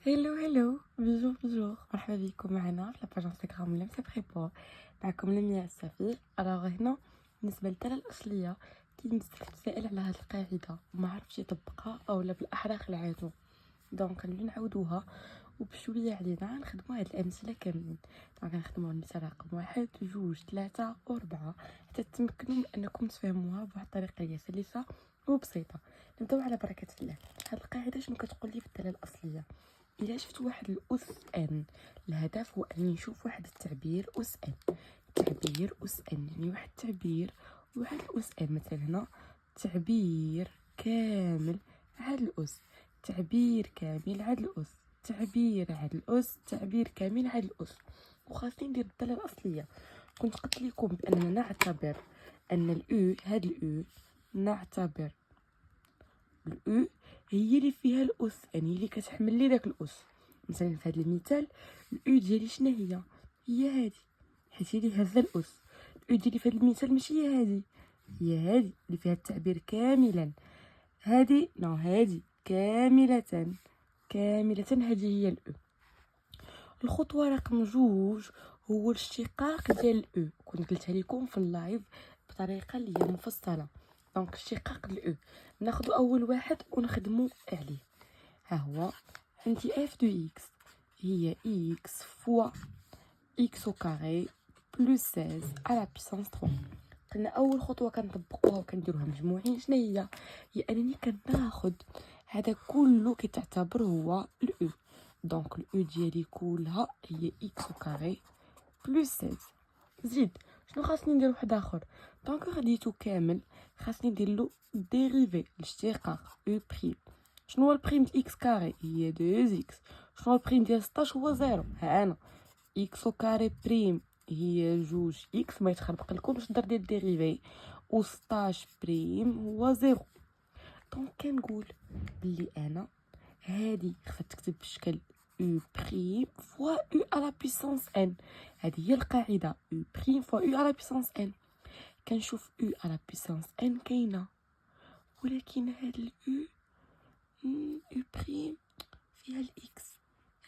هلو بيجو مرحبا بكم معنا في لاباج انستغرام ولا بريبور. معكم لمياء السفير. هنا بالنسبه للداله الاصليه كاين بزاف تسائل على هذه القاعده وما عرفش يطبقها او لا بالاحرى خلعاتو. دونك نولي نعاودوها وبشويه علينا نخدموا هاد الامثله كاملين. دونك نخدموا المثال رقم 1 2 3 و4 حتى تتمكنوا من انكم تفهموها بواحد الطريقه اللي سلسه وبسيطه. نبداو على بركه الله. هاد القاعده شنو كتقول لي في الداله الاصليه؟ إلا شفت واحد الأس ان، الهدف هو أن نشوف واحد التعبير أس ان، تعبير أس ان يعني واحد التعبير وواحد الأس ان. مثلا هنا تعبير كامل هاد الأس، تعبير كامل هاد الأس، تعبير هاد الأس، تعبير كامل هاد الأس. وخاصني ندير الدالة الأصلية. كنت قلت لكم بأننا نعتبر أن الأو هاد الأو نعتبر الأو هي اللي فيها الأس، يعني اللي كتحمل لي داك الأس. مثلا في هذا المثال الأو ديالي شنو هي هادي، حيت هي اللي هازه الأس. الأو ديالي في هذا المثال ماشي هي هادي، هي هادي اللي فيها التعبير كاملا. هادي نو هادي كاملة هادي هي الأو. الخطوة رقم 2 هو الاشتقاق ديال الأو. كنت قلتها لكم في اللايف بطريقة اللي هي مفصلة. دونك اشتقاق الأو ناخدو أول واحد ونخدمو عليه. ها هو عندي اف دو اكس هي اكس فوا اكس او كاري بلس 16 على بيسانس 3. قلنا اول خطوه كنطبقوها وكنديروها مجموعين شنو هي انني كناخد هذا كله كتعتبر هو الاو. دونك الاو ديالي كلها هي اكس او كاري بلس 16. زيد شنو خاصني ندير واحد اخر؟ دونك خديتو كامل خاصني ندير له ديريفي الاشتقاق او بريم. شنو هو البريم د اكس كاري؟ هي 2 اكس. شنو هو البريم ديال 16؟ هو 0. ها انا اكس او كاري بريم هي 2 اكس، ما يتخربق لكمش الدار ديال الديريفي، و 16 بريم هو 0. دونك كنقول بلي انا هادي خصها تكتب بالشكل او بريم فوا او على بيسانس ان. هذه هي القاعده او بريم فوا او على بيسانس ان. كنشوف او على بيسانس ان كاينه، ولكن هاد الاو او بريم فيها الاكس.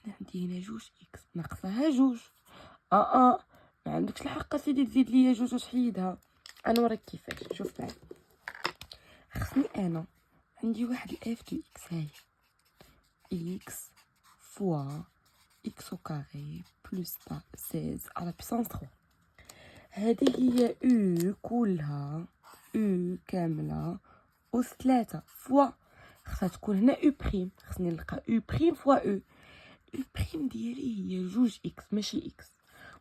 انا عندي هنا 2 اكس ناقصها 2. ما عندكش الحق سيدي تزيد ليا 2 وتحيدها. انا وراك كيفاش. شوف معايا، خصني انا عندي واحد الاف دو اكس هاي اكس فوا اكس او كاري بلس 16 على بيسانس 3. هذه هي او كلها او كامله أس 3 فوا خصها تكون هنا او بريم. خصني نلقى او بريم فوا او. او بريم ديالي هي 2 اكس ماشي اكس.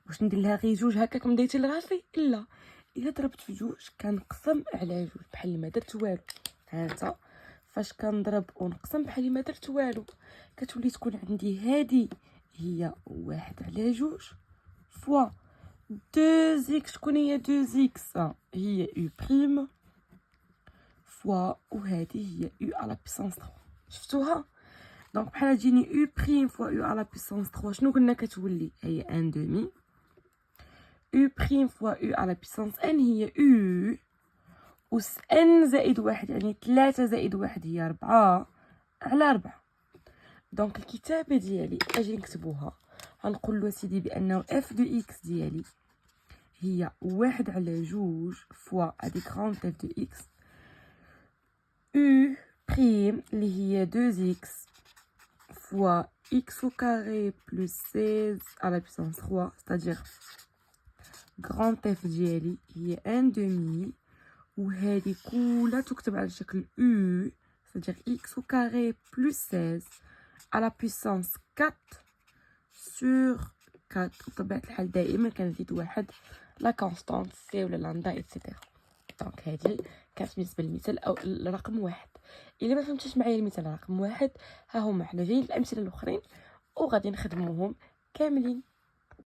واش ندير لها غير 2 هكاك مديتي لراسي؟ لا، الا ضربت في 2 كنقسم على 2 بحال ما درت والو. ها انت فاش كنضرب ونقسم بحال ما درت والو كتولي تكون عندي هادي هي 1 على 2 فوا 2 اكس. شكون هي 2 اكس؟ هي او بريم فوا وهذه هي او على بيسانس 3. شفتوها؟ دونك بحال تجيني او بريم فوا او على بيسانس 3 شنو قلنا كتولي؟ هي ان دومي. او بريم فوا او على بيسانس ان هي او أس ان زائد 1 يعني 3 زائد 1 هي 4 على 4. دونك الكتابه ديالي اجي نكتبوها. غنقول له سيدي بانه اف دو اكس ديالي هي 1 على 2 فوا هادي غران اف دو اكس او بريم اللي هي 2 اكس فوا x au carré plus 16 à la puissance 3, c'est-à-dire grand f ديالي هي 1 demi وهذه كلها تكتب على شكل u, c'est-à-dire x au carré plus 16 à la puissance 4 sur 4. بطبيعة الحال دائما كنزيد واحد لا كونستانت سي ولا لامدا ايتترا. دونك هذه كانت بالنسبه للمثال او الرقم 1. الا ما فهمتيش معايا المثال رقم 1 ها هما حنا جايين الامثله الاخرين وغادي نخدموهم كاملين.